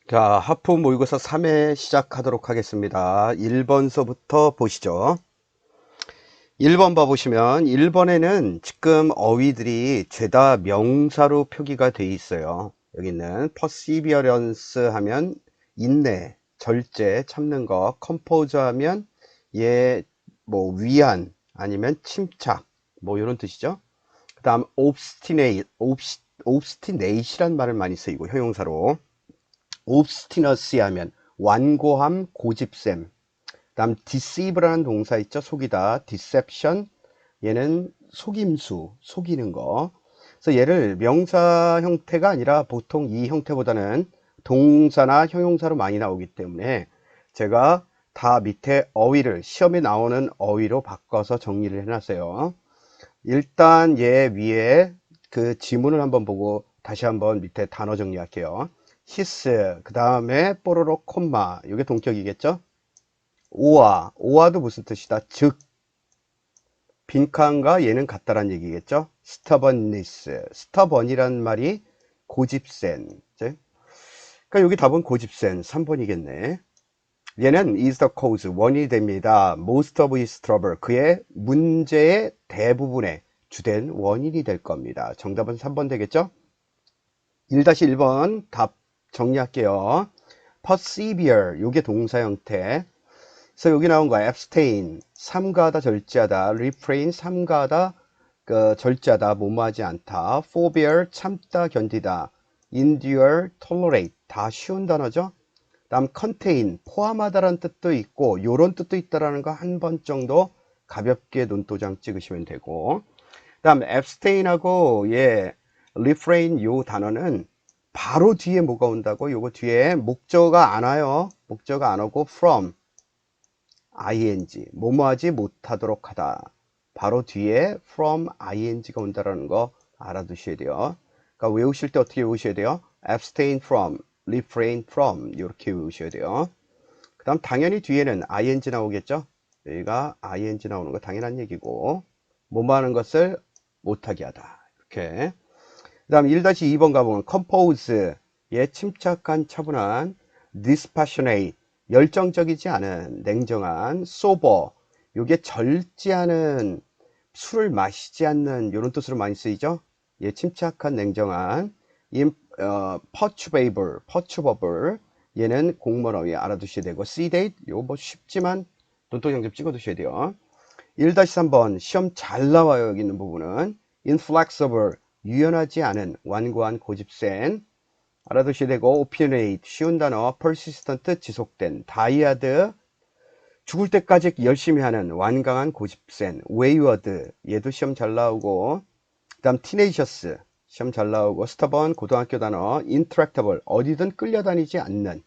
자, 하프 모의고사 3회 시작하도록 하겠습니다. 1번서부터 보시죠. 1번 봐보시면 1번에는 지금 어휘들이 죄다 명사로 표기가 돼 있어요. 여기는 perseverance 하면 인내, 절제, 참는 거, compose 하면 뭐 위안 아니면 침착 뭐 이런 뜻이죠. 그 다음 obstinate이란 말을 많이 쓰이고 형용사로 obstinacy 하면 완고함, 고집셈. 다음 deceive라는 동사 있죠. 속이다. deception. 얘는 속임수, 속이는 거. 그래서 얘를 명사 형태가 아니라 보통 이 형태보다는 동사나 형용사로 많이 나오기 때문에 제가 다 밑에 어휘를 시험에 나오는 어휘로 바꿔서 정리를 해놨어요. 일단 얘 위에 그 지문을 한번 보고 다시 한번 밑에 단어 정리할게요. 히스, 그 다음에 뽀로로 콤마, 이게 동격이겠죠? 오아도 무슨 뜻이다? 즉, 빈칸과 얘는 같다란 얘기겠죠? stubbornness, stubborn이란 말이 고집센. 그러니까 여기 답은 고집센 3번이겠네. 얘는 is the cause, 원인이 됩니다. most of his trouble, 그의 문제의 대부분의 주된 원인이 될 겁니다. 정답은 3번 되겠죠? 1-1번 답 정리할게요. persevere, 요게 동사 형태. 그래서 여기 나온 거 abstain, 삼가하다, 절제하다. refrain, 삼가하다, 절제하다, 뭐뭐하지 않다. forbear, 참다, 견디다. endure, tolerate, 다 쉬운 단어죠. 다음 contain, 포함하다라는 뜻도 있고 요런 뜻도 있다라는 거 한 번 정도 가볍게 눈도장 찍으시면 되고, 다음 abstain하고 refrain 요 단어는 바로 뒤에 뭐가 온다고? 요거 뒤에 목적어가 안 와요. 목적어가 안 오고 from, ing, 뭐뭐하지 못하도록 하다. 바로 뒤에 from ing가 온다라는 거 알아두셔야 돼요. 그러니까 외우실 때 어떻게 외우셔야 돼요? abstain from, refrain from 이렇게 외우셔야 돼요. 그 다음 당연히 뒤에는 ing 나오겠죠. 여기가 ing 나오는 거 당연한 얘기고, 뭐뭐 하는 것을 못하게 하다 이렇게. 그 다음 1-2번 가보면 compose, 침착한, 차분한. dispassionate, 열정적이지 않은, 냉정한. sober, 요게 절제하는, 술을 마시지 않는 이런 뜻으로 많이 쓰이죠. 침착한, 냉정한. perturbable, 얘는 공무원 어휘 알아두셔야 되고, sedate, 요거 뭐 쉽지만 눈도장 좀 찍어두셔야 돼요. 1-3번 시험 잘 나와요. 여기 있는 부분은 inflexible, 유연하지 않은, 완고한, 고집센. 알아두셔야 되고, opinionate, 쉬운 단어. persistent, 지속된. diehard, 죽을 때까지 열심히 하는, 완강한, 고집센. wayward, 얘도 시험 잘 나오고. 그 다음 tenacious, 시험 잘 나오고. stubborn, 고등학교 단어. intractable, 어디든 끌려다니지 않는,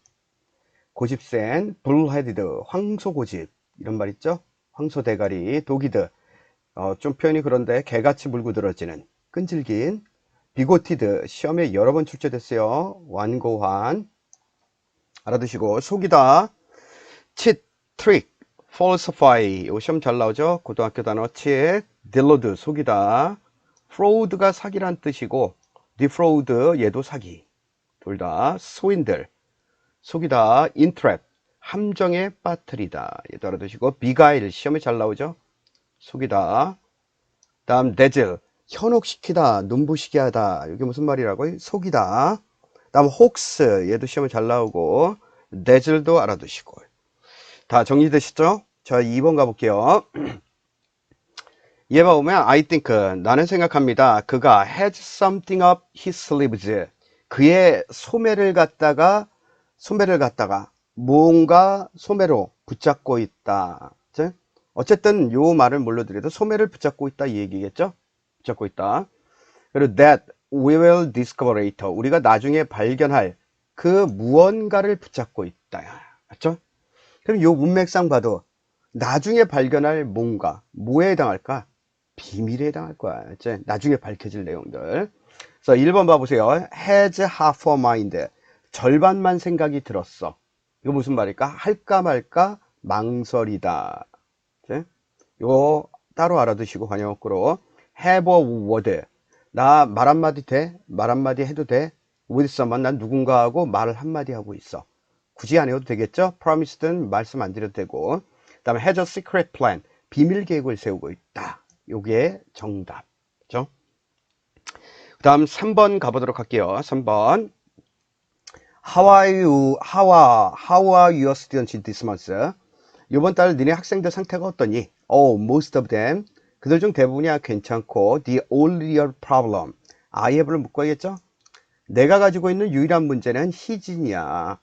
고집센. bullheaded, 황소고집, 이런 말 있죠. 황소대가리. dogged, 좀 표현이 그런데 개같이 물고 늘어지는, 끈질긴. 비고티드, 시험에 여러 번 출제됐어요. 완고한. 알아두시고, 속이다. 칫, 트릭, falsify, 이거 시험 잘 나오죠. 고등학교 단어. 칫, delude, 속이다. fraud가 사기란 뜻이고, defraud, 얘도 사기. 둘 다. swindle, 속이다. entrap, 함정에 빠뜨리다, 얘도 알아두시고. beguile, 시험에 잘 나오죠. 속이다. 다음 dazzle, 현혹시키다, 눈부시게 하다. 이게 무슨 말이라고요? 속이다. 다음 hoax, 얘도 시험에 잘 나오고. dazzle도 알아두시고. 다 정리되시죠? 자, 2번 가볼게요. 얘 보면 I think, 나는 생각합니다. 그가 has something up his sleeves, 그의 소매를 갖다가 뭔가 소매로 붙잡고 있다. 어쨌든 요 말을 몰라드려도 소매를 붙잡고 있다 이 얘기겠죠? 붙잡고 있다. 그리고 that we will discover later, 우리가 나중에 발견할 그 무언가를 붙잡고 있다. 맞죠? 그럼 요 문맥상 봐도 나중에 발견할 뭔가, 뭐에 해당할까? 비밀에 해당할 거야. 이제 나중에 밝혀질 내용들. 그래서 1번 봐보세요. has half a mind, 절반만 생각이 들었어. 이거 무슨 말일까? 할까 말까 망설이다. 이거 따로 알아두시고 관용어구로. have a word, 나 말 한마디 돼? 말 한마디 해도 돼? with someone. 난 누군가하고 말을 한마디 하고 있어. 굳이 안 해도 되겠죠? promise든 말씀 안 드려도 되고. 그 다음에 has a secret plan. 비밀 계획을 세우고 있다. 요게 정답. 그죠? 그 다음 3번 가보도록 할게요. 3번. How are your students this month? 이번 달 니네 학생들 상태가 어떠니? Oh, most of them. 그들 중 대부분이야 괜찮고 the only real problem. I have를 묶어야겠죠? 내가 가지고 있는 유일한 문제는 희진이야.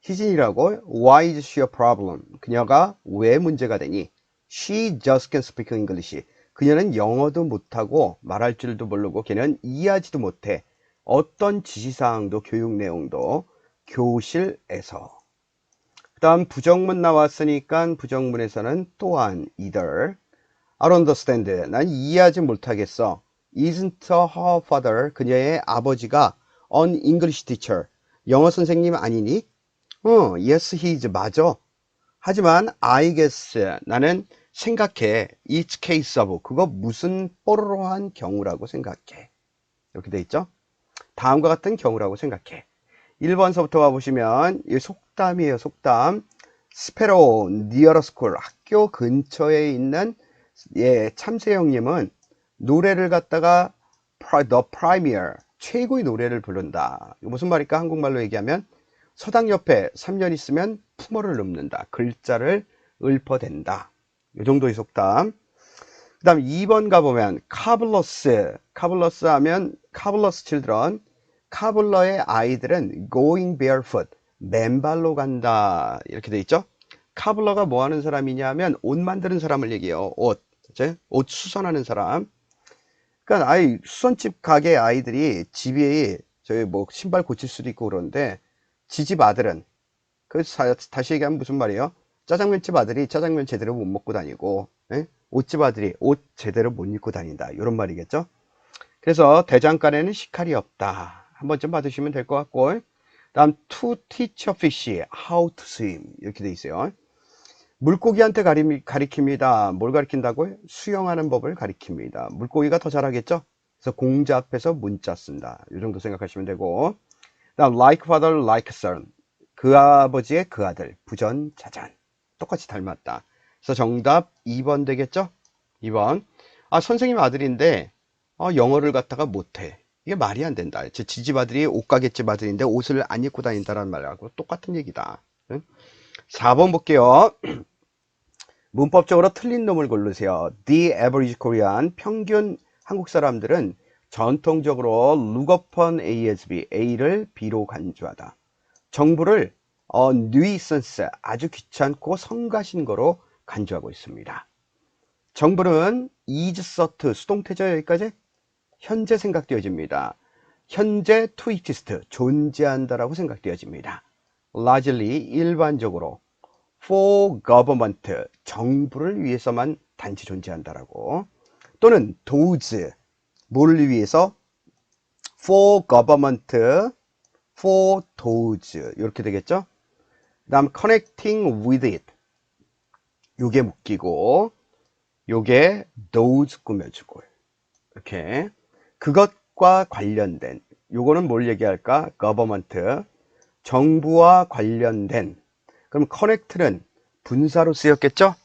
희진이라고 why is she a problem? 그녀가 왜 문제가 되니? She just can speak English. 그녀는 영어도 못하고 말할 줄도 모르고 걔는 이해하지도 못해. 어떤 지시사항도 교육 내용도 교실에서. 그 다음 부정문 나왔으니까 부정문에서는 또한 either. I don't understand. 난 이해하지 못하겠어. Isn't her father, 그녀의 아버지가 an English teacher, 영어 선생님 아니니? Yes, he is. 맞아. 하지만 I guess, 나는 생각해. Each case of, 그거 무슨 뽀로로한 경우라고 생각해. 이렇게 돼 있죠? 다음과 같은 경우라고 생각해. 1번서부터 가보시면 이 속담이에요. 속담. 스페로 니어러 스쿨, 학교 근처에 있는 참새 형님은 노래를 갖다가 the premier, 최고의 노래를 부른다. 무슨 말일까? 한국말로 얘기하면 서당 옆에 3년 있으면 풍어를 읊는다. 글자를 읊어댄다. 이 정도의 속담. 그 다음 2번 가보면 카블러스 하면 카블러스 칠드런, 카블러의 아이들은 going barefoot, 맨발로 간다. 이렇게 돼 있죠. 카블러가 뭐 하는 사람이냐 하면 옷 만드는 사람을 얘기해요. 옷 수선하는 사람. 그러니까 수선집 가게 아이들이 집이 저희 뭐 신발 고칠 수도 있고 그런데 지집 아들은 다시 얘기하면 무슨 말이에요? 짜장면집 아들이 짜장면 제대로 못 먹고 다니고, 옷집 아들이 옷 제대로 못 입고 다닌다. 이런 말이겠죠. 그래서 대장간에는 식칼이 없다. 한 번쯤 받으시면 될 것 같고. 다음 to teach a fish how to swim 이렇게 돼 있어요. 물고기한테 가리킵니다. 뭘 가리킨다고요? 수영하는 법을 가리킵니다. 물고기가 더 잘하겠죠? 그래서 공자 앞에서 문자 쓴다. 이 정도 생각하시면 되고. 다음 like father, like son. 그 아버지의 그 아들. 부전자전. 똑같이 닮았다. 그래서 정답 2번 되겠죠? 2번. 선생님 아들인데 영어를 갖다가 못해. 이게 말이 안 된다. 지집 아들이 옷가게집 아들인데 옷을 안 입고 다닌다는 말하고 똑같은 얘기다. 4번 볼게요. 문법적으로 틀린 놈을 고르세요. The average Korean, 평균 한국 사람들은 전통적으로 look upon A as B, A를 B로 간주하다. 정부를 nuisance, 아주 귀찮고 성가신 거로 간주하고 있습니다. 정부는 is sought, 수동태죠. 여기까지 현재 생각되어집니다. 현재 to exist, 존재한다라고 생각되어집니다. largely, 일반적으로 for government, 정부를 위해서만 단지 존재한다라고. 또는 those, 뭐를 위해서? for government, for those 이렇게 되겠죠. 그 다음 connecting with it, 요게 묶이고 요게 those 꾸며주고 이렇게 그것과 관련된, 요거는 뭘 얘기할까? government, 정부와 관련된. 그럼 connect는 분사로 쓰였겠죠?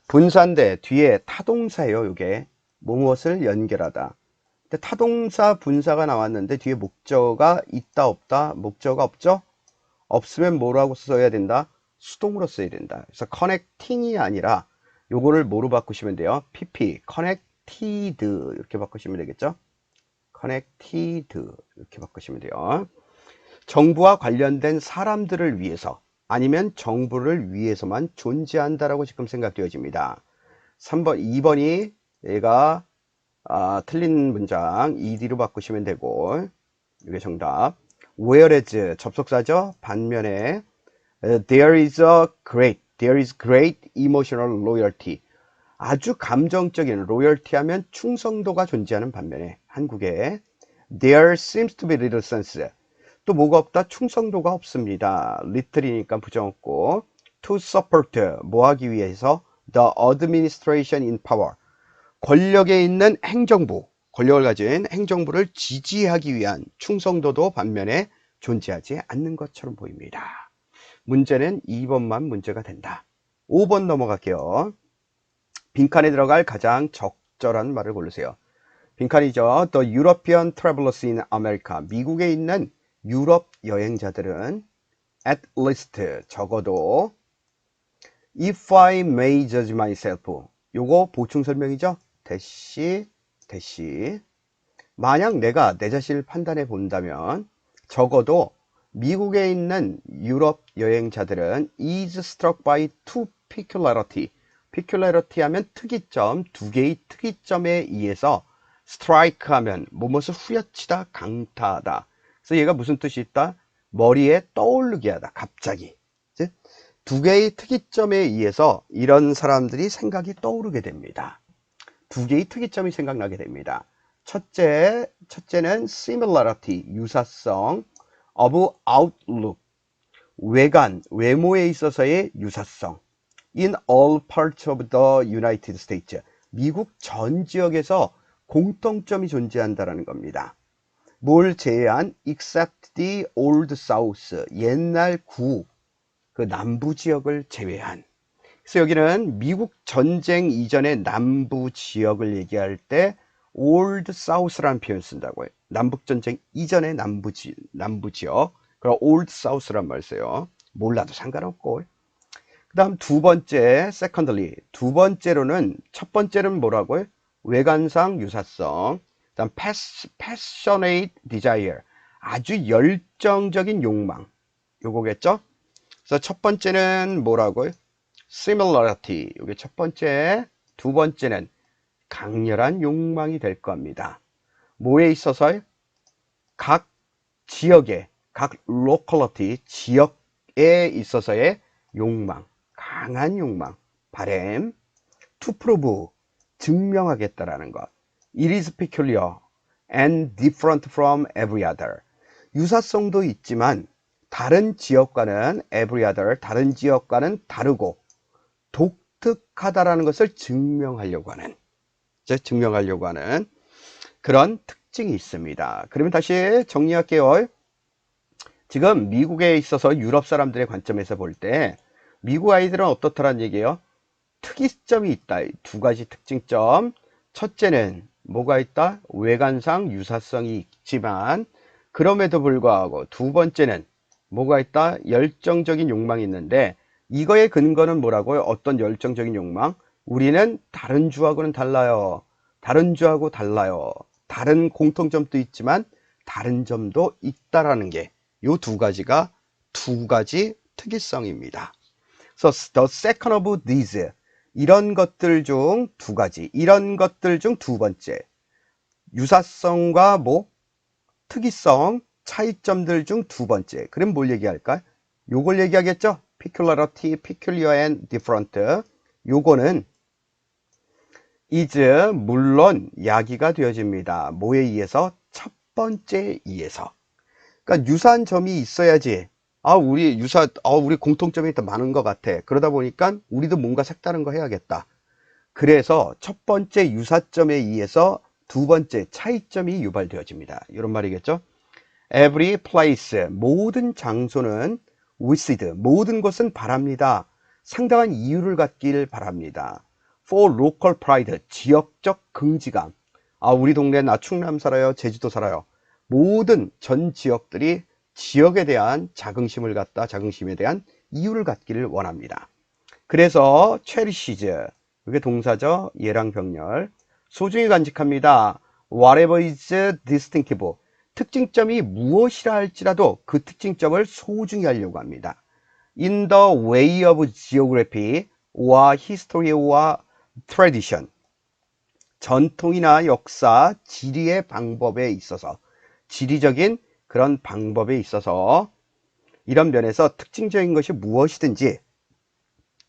분사인데 뒤에 타동사예요. 요게 무엇을 연결하다. 근데 타동사 분사가 나왔는데 뒤에 목적어가 있다 없다? 목적어가 없죠? 없으면 뭐라고 써야 된다? 수동으로 써야 된다. 그래서 connecting이 아니라 요거를 뭐로 바꾸시면 돼요? pp, connected 이렇게 바꾸시면 되겠죠? connected 이렇게 바꾸시면 돼요. 정부와 관련된 사람들을 위해서 아니면 정부를 위해서만 존재한다라고 지금 생각되어집니다. 3번, 2번이 얘가 틀린 문장 ed로 바꾸시면 되고, 이게 정답. whereas 접속사죠. 반면에 there is great emotional loyalty, 아주 감정적인 loyalty 하면 충성도가 존재하는 반면에 한국에 there seems to be little sense, 또 뭐가 없다? 충성도가 없습니다. little이니까 부정 없고, to support, 뭐 하기 위해서? the administration in power, 권력에 있는 행정부, 권력을 가진 행정부를 지지하기 위한 충성도도 반면에 존재하지 않는 것처럼 보입니다. 문제는 2번만 문제가 된다. 5번 넘어갈게요. 빈칸에 들어갈 가장 적절한 말을 고르세요. 빈칸이죠. The European travelers in America. 미국에 있는 유럽 여행자들은 at least 적어도 if I may judge myself. 요거 보충 설명이죠. 대시 만약 내가 내 자신을 판단해 본다면 적어도 미국에 있는 유럽 여행자들은 is struck by two peculiarity. peculiarity 하면 특이점, 두 개의 특이점에 의해서 strike 하면 무엇을 후려치다, 강타하다. 그래서 얘가 무슨 뜻이 있다? 머리에 떠오르게 하다, 갑자기. 두 개의 특이점에 의해서 이런 사람들이 생각이 떠오르게 됩니다. 두 개의 특이점이 생각나게 됩니다. 첫째는 similarity, 유사성, of outlook, 외모에 있어서의 유사성. In all parts of the United States, 미국 전 지역에서 공통점이 존재한다는 겁니다. 뭘 제외한 except the old south, 옛날 그 남부 지역을 제외한. 그래서 여기는 미국 전쟁 이전의 남부 지역을 얘기할 때 old south라는 표현을 쓴다고요. 남북 전쟁 이전의 남부 지역. 그럼 old south란 말 써요. 몰라도 상관없고. 그 다음 두 번째, secondly. 두 번째로는, 첫 번째는 뭐라고요? 외관상 유사성. 그 다음 passionate desire. 아주 열정적인 욕망. 요거겠죠? 그래서 첫 번째는 뭐라고요? similarity. 이게 첫 번째. 두 번째는 강렬한 욕망이 될 겁니다. 뭐에 있어서요? 각 지역의, 각 locality, 지역에 있어서의 욕망, 강한 욕망, 바램. to prove, 증명하겠다라는 것. It is peculiar and different from every other. 유사성도 있지만 다른 지역과는 every other, 다른 지역과는 다르고 독특하다라는 것을 증명하려고 하는 그런 특징이 있습니다. 그러면 다시 정리할게요. 지금 미국에 있어서 유럽 사람들의 관점에서 볼 때 미국 아이들은 어떻다라는 얘기예요? 특이점이 있다. 두 가지 특징점. 첫째는 뭐가 있다? 외관상 유사성이 있지만 그럼에도 불구하고 두 번째는 뭐가 있다? 열정적인 욕망이 있는데 이거의 근거는 뭐라고요? 어떤 열정적인 욕망? 우리는 다른 주하고는 달라요. 다른 주하고 달라요. 다른 공통점도 있지만 다른 점도 있다라는 게 이 두 가지가 두 가지 특이성입니다. So the second of these, 이런 것들 중 두 가지, 이런 것들 중 두 번째, 유사성과 특이성, 차이점들 중 두 번째. 그럼 뭘 얘기할까? 요걸 얘기하겠죠? peculiarity, peculiar and different. 요거는 is 물론 야기가 되어집니다. 뭐에 의해서? 첫 번째에 의해서. 그러니까 유사한 점이 있어야지. 우리 공통점이 더 많은 것 같아. 그러다 보니까 우리도 뭔가 색다른 거 해야겠다. 그래서 첫 번째 유사점에 의해서 두 번째 차이점이 유발되어집니다. 이런 말이겠죠. Every place, 모든 장소는 with, 모든 것은 바랍니다. 상당한 이유를 갖길 바랍니다. For local pride, 지역적 긍지감. 우리 동네 나 충남 살아요, 제주도 살아요. 모든 전 지역들이 지역에 대한 자긍심에 대한 이유를 갖기를 원합니다. 그래서 cherishes, 이게 동사죠. 얘랑 병렬. 소중히 간직합니다. Whatever is distinctive, 특징점이 무엇이라 할지라도 그 특징점을 소중히 하려고 합니다. In the way of geography or history or tradition, 전통이나 역사, 지리의 방법에 있어서, 지리적인 그런 방법에 있어서 이런 면에서 특징적인 것이 무엇이든지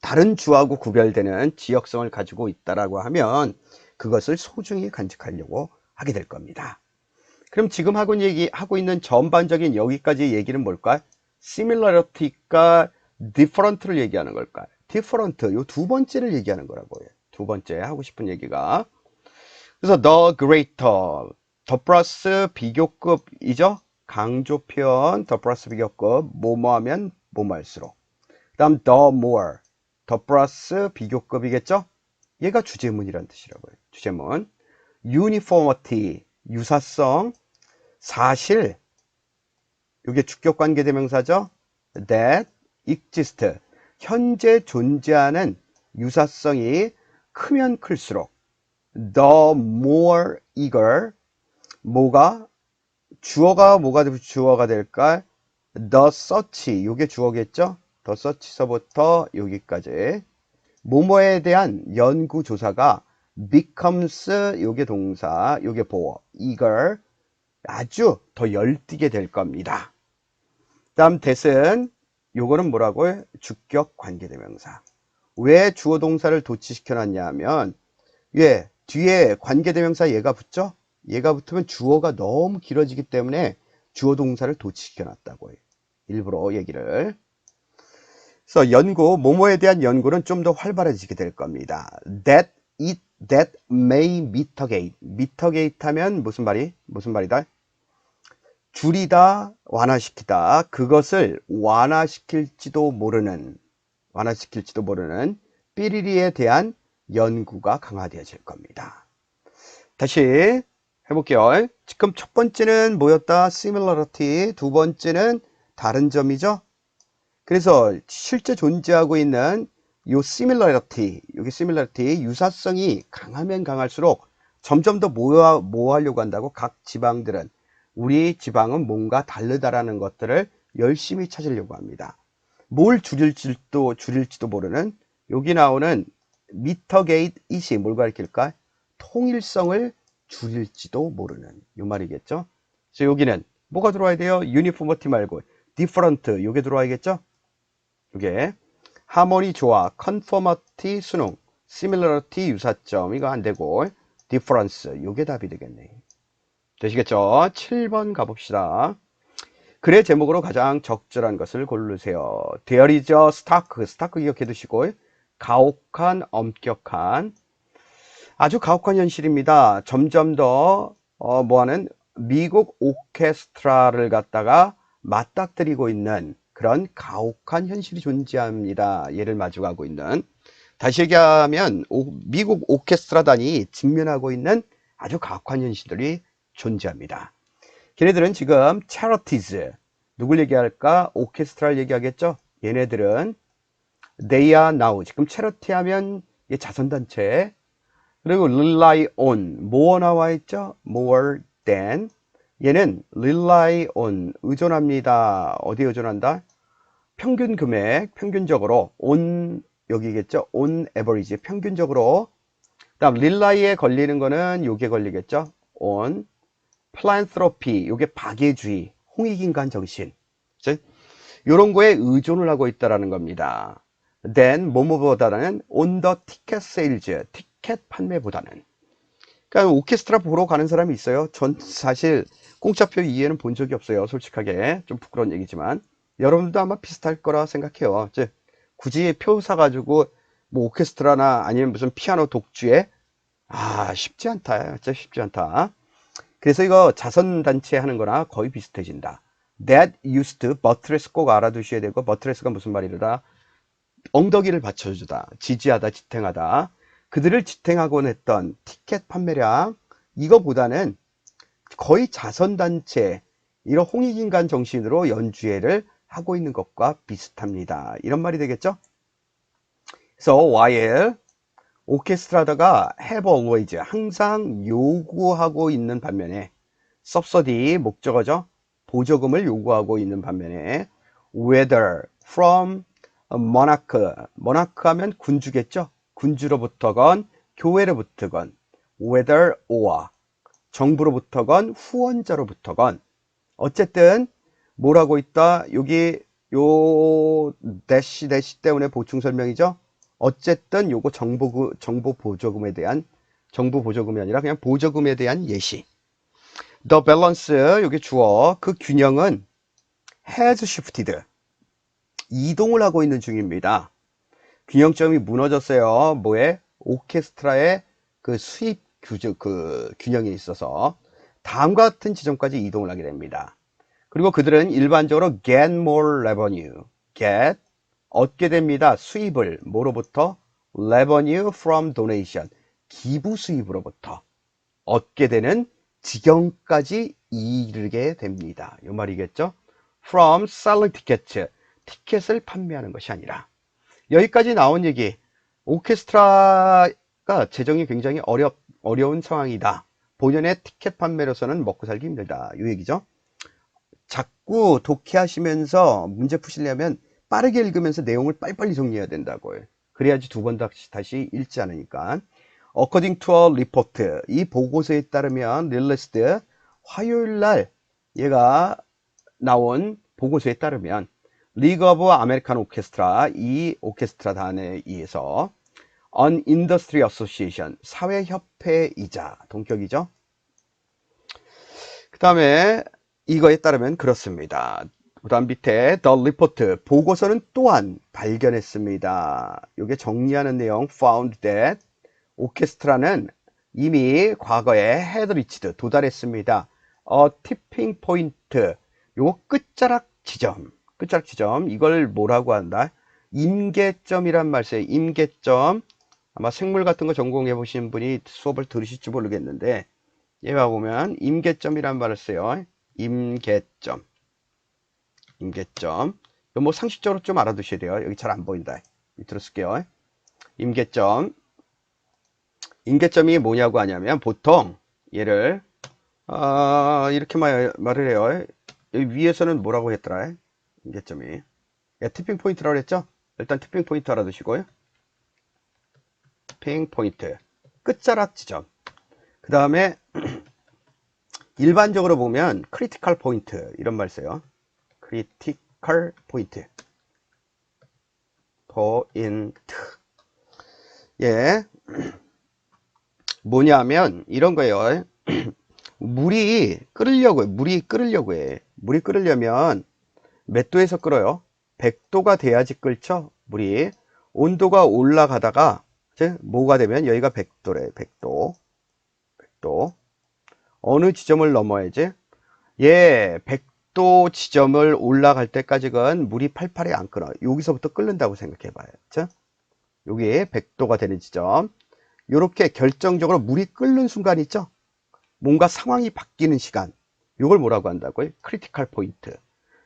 다른 주하고 구별되는 지역성을 가지고 있다라고 하면 그것을 소중히 간직하려고 하게 될 겁니다. 그럼 지금 하고 있는 전반적인 여기까지 얘기는 뭘까요? similarity가 different를 얘기하는 걸까요? different, 요 두 번째를 얘기하는 거라고요. 두 번째 하고 싶은 얘기가. 그래서 the greater, 더 플러스 비교급이죠. 강조 표현, 더 플러스 비교급, 뭐뭐 하면 뭐뭐 할수록. 그 다음 the more, 더 플러스 비교급이겠죠. 얘가 주제문이란 뜻이라고요. 주제문. uniformity, 유사성, 사실, 이게 주격관계대명사죠. that exist, 현재 존재하는 유사성이 크면 클수록 the more eager, 뭐가 주어가 주어가 될까? the search, 이게 주어겠죠. the search서부터 여기까지 뭐뭐에 대한 연구 조사가 becomes, 요게 동사, 요게 보어, eager, 아주 더 열띠게 될 겁니다. 다음 that은 요거는 뭐라고요? 주격 관계대명사. 왜 주어 동사를 도치시켜 놨냐 하면 예, 뒤에 관계대명사 얘가 붙죠? 얘가 붙으면 주어가 너무 길어지기 때문에 주어 동사를 도치시켜 놨다고 해요. 일부러 얘기를. 그래서 연구, 뭐뭐에 대한 연구는 좀 더 활발해지게 될 겁니다. that may mitigate. mitigate 하면 무슨 말이다? 줄이다, 완화시키다. 그것을 완화시킬지도 모르는 삐리리에 대한 연구가 강화되어질 겁니다. 다시 해볼게요. 지금 첫 번째는 뭐였다? similarity. 두 번째는 다른 점이죠. 그래서 실제 존재하고 있는 요 similarity, 여기 similarity, 유사성이 강하면 강할수록 점점 더 뭐 하려고 한다고? 각 지방들은 우리 지방은 뭔가 다르다라는 것들을 열심히 찾으려고 합니다. 뭘 줄일지도 모르는, 여기 나오는 mitigate it이 뭘 가리킬까? 통일성을 줄일지도 모르는 요 말이겠죠. 그래서 여기는 뭐가 들어와야 돼요? uniformity 말고 different, 요게 들어와야겠죠. 요게 하모니 조화, conformity 순응, similarity 유사점, 이거 안 되고 difference, 요게 답이 되겠네. 되시겠죠? 7번 가봅시다. 글의 제목으로 가장 적절한 것을 고르세요. There is a 스타크 기억해 두시고, 가혹한, 엄격한, 아주 가혹한 현실입니다. 점점 더 뭐하는 미국 오케스트라를 갖다가 맞닥뜨리고 있는 그런 가혹한 현실이 존재합니다. 얘를 마주하고 있는, 다시 얘기하면 미국 오케스트라단이 직면하고 있는 아주 가혹한 현실들이 존재합니다. 걔네들은 지금 charities, 누굴 얘기할까? 오케스트라를 얘기하겠죠. 얘네들은 they are now, 지금 charity 하면 자선단체, 그리고 rely on, more 나와 있죠. more than, 얘는 rely on, 의존합니다. 어디에 의존한다? 평균 금액, 평균적으로 on, 여기겠죠. on average, 평균적으로. 다음 rely에 걸리는 거는 요게 걸리겠죠. on philanthropy, 요게 박애주의, 홍익인간 정신, 요런 거에 의존을 하고 있다라는 겁니다. then 뭐뭐보다는 on the ticket sales, 티켓 판매보다는. 그러니까 오케스트라 보러 가는 사람이 있어요. 전 사실 공짜표 이해는 본 적이 없어요. 솔직하게 좀 부끄러운 얘기지만 여러분도 아마 비슷할 거라 생각해요. 굳이 표 사가지고 뭐 오케스트라나 아니면 무슨 피아노 독주에 쉽지 않다. 진짜 쉽지 않다. 그래서 이거 자선단체 하는 거나 거의 비슷해진다. That used to, buttress 꼭 알아두셔야 되고, buttress가 무슨 말이라, 엉덩이를 받쳐주다, 지지하다, 지탱하다. 그들을 지탱하곤 했던 티켓 판매량, 이거보다는 거의 자선단체, 이런 홍익인간 정신으로 연주회를 하고 있는 것과 비슷합니다. 이런 말이 되겠죠? 그래서 while 오케스트라다가 have always, 항상 요구하고 있는 반면에, subsidy 목적어죠. 보조금을 요구하고 있는 반면에 whether from a monarch, monarch 하면 군주겠죠. 군주로부터건 교회로부터건, whether or 정부로부터건 후원자로부터건, 어쨌든 뭐라고 있다. 여기 요 대시 때문에 보충 설명이죠. 어쨌든 요거 정부 보조금에 대한, 정부 보조금이 아니라 그냥 보조금에 대한 예시. The balance, 요게 주어, 그 균형은 has shifted, 이동을 하고 있는 중입니다. 균형점이 무너졌어요. 뭐에? 오케스트라의 그 수입 균형에 있어서 다음과 같은 지점까지 이동을 하게 됩니다. 그리고 그들은 일반적으로 get more revenue, get 얻게 됩니다. 수입을 뭐로부터? revenue from donation, 기부 수입으로부터 얻게 되는 지경까지 이르게 됩니다. 이 말이겠죠? from selling tickets, 티켓을 판매하는 것이 아니라. 여기까지 나온 얘기, 오케스트라가 재정이 굉장히 어려운 상황이다. 본연의 티켓 판매로서는 먹고 살기 힘들다. 이 얘기죠. 자꾸 독해하시면서 문제 푸시려면 빠르게 읽으면서 내용을 빨리빨리 정리해야 된다고요. 그래야지 두 번 다시 읽지 않으니까. According to a report, 이 보고서에 따르면 released, 화요일날 얘가 나온 보고서에 따르면 League of American Orchestra, 이 오케스트라 단에 의해서 An Industry Association, 사회협회이자 동격이죠. 그 다음에 이거에 따르면 그렇습니다. 그 다음 밑에 The Report, 보고서는 또한 발견했습니다. 이게 정리하는 내용 found that 오케스트라는 이미 과거에 had reached, 도달했습니다. tipping point, 요거 끝자락 지점, 이걸 뭐라고 한다? 임계점이란 말 써요. 임계점. 아마 생물 같은 거 전공해 보신 분이 수업을 들으실지 모르겠는데, 얘가 보면 임계점이란 말을 써요. 임계점. 이거 뭐 상식적으로 좀 알아두셔야 돼요. 여기 잘 안 보인다. 밑으로 쓸게요. 임계점이 뭐냐고 하냐면, 보통 얘를 이렇게 말을 해요. 여기 위에서는 뭐라고 했더라? 임계점이 티핑 포인트라고 했죠? 일단 티핑 포인트 알아두시고요. 티핑 포인트, 끝자락 지점. 그 다음에 일반적으로 보면 크리티컬 포인트 이런 말 써요. 크리티컬 포인트. 예. 뭐냐면 이런 거예요. 물이 끓으려고 해. 물이 끓으려면 몇 도에서 끓어요? 100도가 돼야지 끓죠? 물이. 온도가 올라가다가 이제 뭐가 되면 여기가 100도래. 100도. 어느 지점을 넘어야지? 예, 100도 지점을 올라갈 때까지는 물이 팔팔이 안 끓어. 여기서부터 끓는다고 생각해 봐요. 그렇죠? 여기 100도가 되는 지점. 이렇게 결정적으로 물이 끓는 순간 있죠? 뭔가 상황이 바뀌는 시간. 이걸 뭐라고 한다고요? 크리티컬 포인트.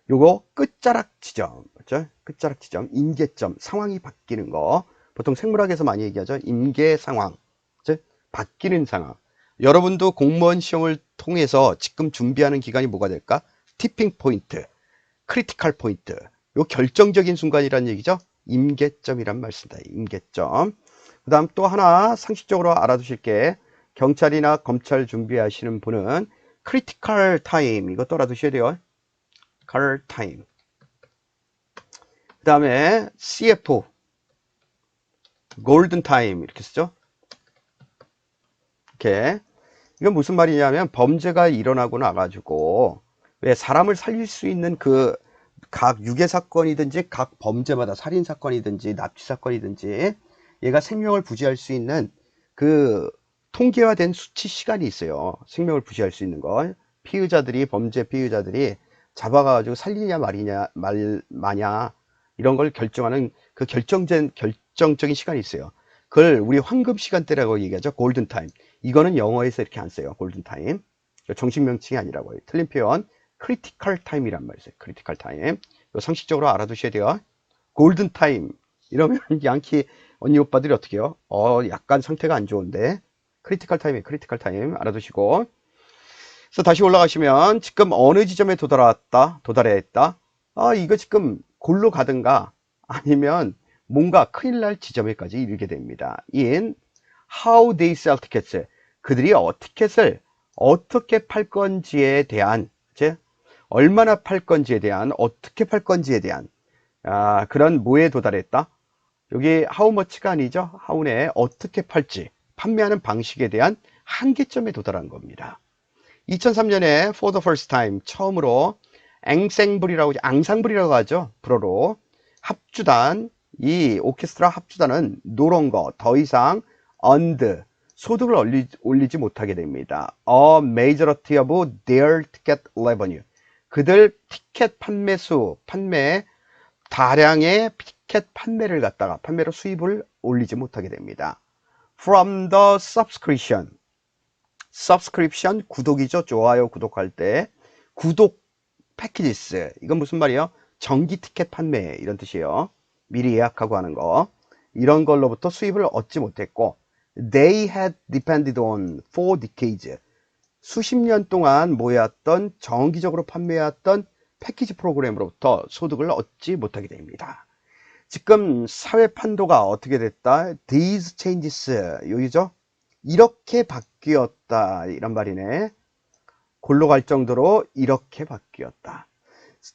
요거 끝자락 지점, 그렇죠? 끝자락 지점, 임계점, 상황이 바뀌는 거. 보통 생물학에서 많이 얘기하죠. 임계 상황, 그렇죠? 바뀌는 상황. 여러분도 공무원 시험을 통해서 지금 준비하는 기간이 뭐가 될까? 티핑 포인트, 크리티컬 포인트. 요 결정적인 순간이라는 얘기죠. 임계점이란 말 쓴다. 임계점. 그 다음 또 하나 상식적으로 알아두실 게, 경찰이나 검찰 준비하시는 분은 크리티컬 타임, 이것도 알아두셔야 돼요. critical time. 그 다음에 CF, golden time 이렇게 쓰죠. 이렇게. 이건 무슨 말이냐면, 범죄가 일어나고 나가지고 왜 사람을 살릴 수 있는 각 유괴 사건이든지 각 범죄마다 살인 사건이든지 납치 사건이든지 얘가 생명을 부지할 수 있는 통계화된 수치 시간이 있어요. 생명을 부지할 수 있는 거. 범죄 피의자들이 잡아가지고 살리냐 마냐 이런 걸 결정하는 결정적인 시간이 있어요. 그걸 우리 황금 시간대라고 얘기하죠. 골든 타임. 이거는 영어에서 이렇게 안 써요. 골든 타임. 정식 명칭이 아니라고요. 틀린 표현. 크리티컬 타임이란 말이에요. 크리티컬 타임. 상식적으로 알아두셔야 돼요. 골든 타임 이러면 양키 언니 오빠들이 어떻게 해요? 약간 상태가 안 좋은데. 크리티컬 타임 알아두시고. 그래서 다시 올라가시면 지금 어느 지점에 도달했다. 이거 지금 골로 가든가 아니면 뭔가 큰일 날 지점에까지 이르게 됩니다. In how they sell tickets, 그들이 티켓을 어떻게 팔 건지에 대한, 얼마나 팔 건지에 대한, 어떻게 팔 건지에 대한 그런 뭐에 도달했다. 여기 how much가 아니죠. how에 어떻게 팔지, 판매하는 방식에 대한 한계점에 도달한 겁니다. 2003년에 for the first time, 처음으로 앙상블이라고 하죠. 불어로 합주단, 이 오케스트라 합주단은 노런 거, 더 이상 소득을 올리지 못하게 됩니다. A majority of their ticket revenue. 그들 티켓 다량의 티켓 판매를 갖다가 판매로 수입을 올리지 못하게 됩니다. From the subscription 구독이죠. 좋아요 구독할 때 구독 패키지스 이건 무슨 말이에요? 정기 티켓 판매 이런 뜻이에요. 미리 예약하고 하는 거 이런 걸로부터 수입을 얻지 못했고 They had depended on for decades 수십 년 동안 모여왔던 정기적으로 판매해왔던 패키지 프로그램으로부터 소득을 얻지 못하게 됩니다. 지금 사회 판도가 어떻게 됐다? These changes 여기죠? 이렇게 바뀌었다 이런 말이네. 골로 갈 정도로 이렇게 바뀌었다.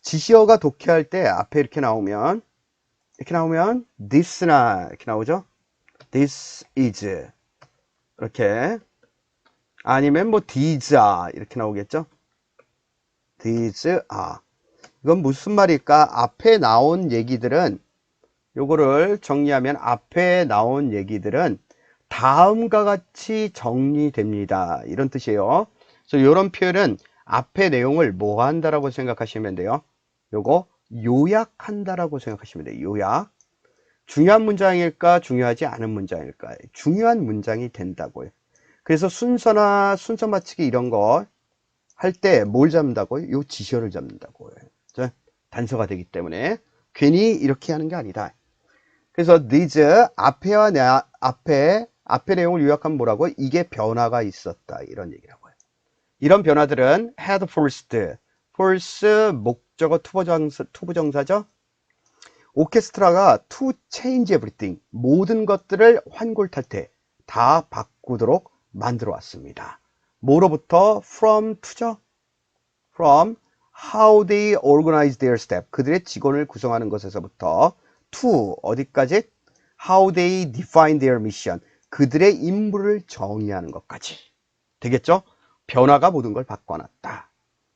지시어가 독해할 때 앞에 이렇게 나오면 this나 이렇게 나오죠. This is 이렇게 아니면 뭐 these are 이렇게 나오겠죠. these are 이건 무슨 말일까? 앞에 나온 얘기들은 요거를 정리하면 앞에 나온 얘기들은 다음과 같이 정리됩니다. 이런 뜻이에요. 그래서 이런 표현은 앞에 내용을 뭐 한다라고 생각하시면 돼요. 요거 요약한다라고 생각하시면 돼요. 요약. 중요한 문장일까? 중요하지 않은 문장일까? 중요한 문장이 된다고요. 그래서 순서 맞추기 이런 거 할 때 뭘 잡는다고요? 요 지시어를 잡는다고요. 단서가 되기 때문에 괜히 이렇게 하는 게 아니다. 그래서 these 앞에 내용을 요약하면 뭐라고? 이게 변화가 있었다. 이런 얘기라고요. 이런 변화들은 had first 목적어 투부정사죠. 오케스트라가 to change everything 모든 것들을 환골탈태 다 바꾸도록 만들어 왔습니다. 뭐로부터? from to죠. from how they organize their staff 그들의 직원을 구성하는 것에서부터 to 어디까지? how they define their mission 그들의 임무를 정의하는 것까지 되겠죠? 변화가 모든 걸 바꿔놨다.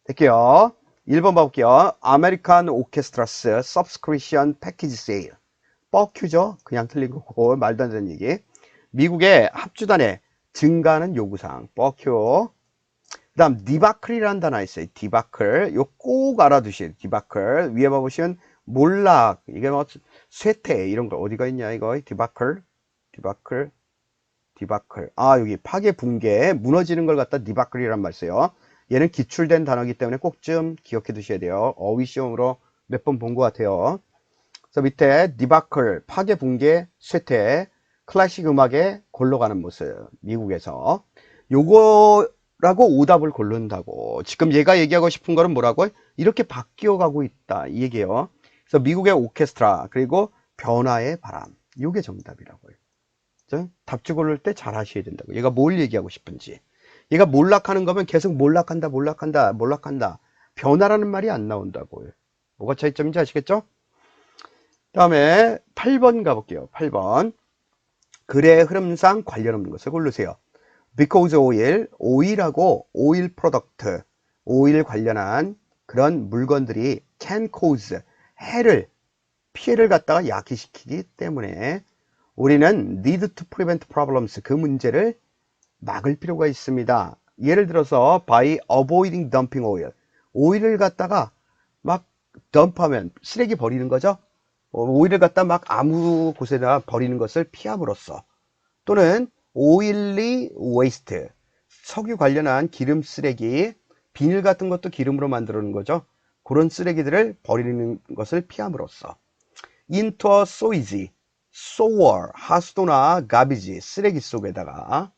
될게요. 1번 봐볼게요. American Orchestra's Subscription Package Sale 뻑큐죠? 그냥 틀린 거고 말도 안 되는 얘기. 미국의 합주단의 증가하는 요구사항 뻑큐. 그 다음 디바클이라는 단어 있어요. 디바클 요 꼭 알아두셔야 돼요. 디바클 위에 봐보시면 몰락 이게 뭐 쇠퇴 이런 거 어디가 있냐 이거 디바클 아 여기 파괴 붕괴 무너지는 걸 갖다 디바클이란 말 써요. 얘는 기출된 단어이기 때문에 꼭 좀 기억해 두셔야 돼요. 어휘 시험으로 몇 번 본 것 같아요. 그래서 밑에 디바클 파괴 붕괴 쇠퇴 클래식 음악의 골로 가는 모습 미국에서 요거라고 오답을 고른다고. 지금 얘가 얘기하고 싶은 거는 뭐라고? 이렇게 바뀌어 가고 있다 이 얘기예요. 그래서 미국의 오케스트라 그리고 변화의 바람 요게 정답이라고요. 답지 고를 때 잘 하셔야 된다고. 얘가 뭘 얘기하고 싶은지. 얘가 몰락하는 거면 계속 몰락한다 변화라는 말이 안 나온다고요. 뭐가 차이점인지 아시겠죠? 다음에 8번 가볼게요. 8번 글의 흐름상 관련 없는 것을 고르세요. Because 오일하고 오일 프로덕트 오일 관련한 그런 물건들이 can cause 피해를 갖다가 야기시키기 때문에 우리는 need to prevent problems 그 문제를 막을 필요가 있습니다. 예를 들어서 by avoiding dumping oil 오일을 갖다가 막 덤프하면 쓰레기 버리는 거죠. 오일을 갖다 막 아무 곳에다 버리는 것을 피함으로써 또는 oily waste 석유 관련한 기름 쓰레기 비닐 같은 것도 기름으로 만드는 거죠. 그런 쓰레기들을 버리는 것을 피함으로써 into a sour 하수도나 garbage 쓰레기 속에다가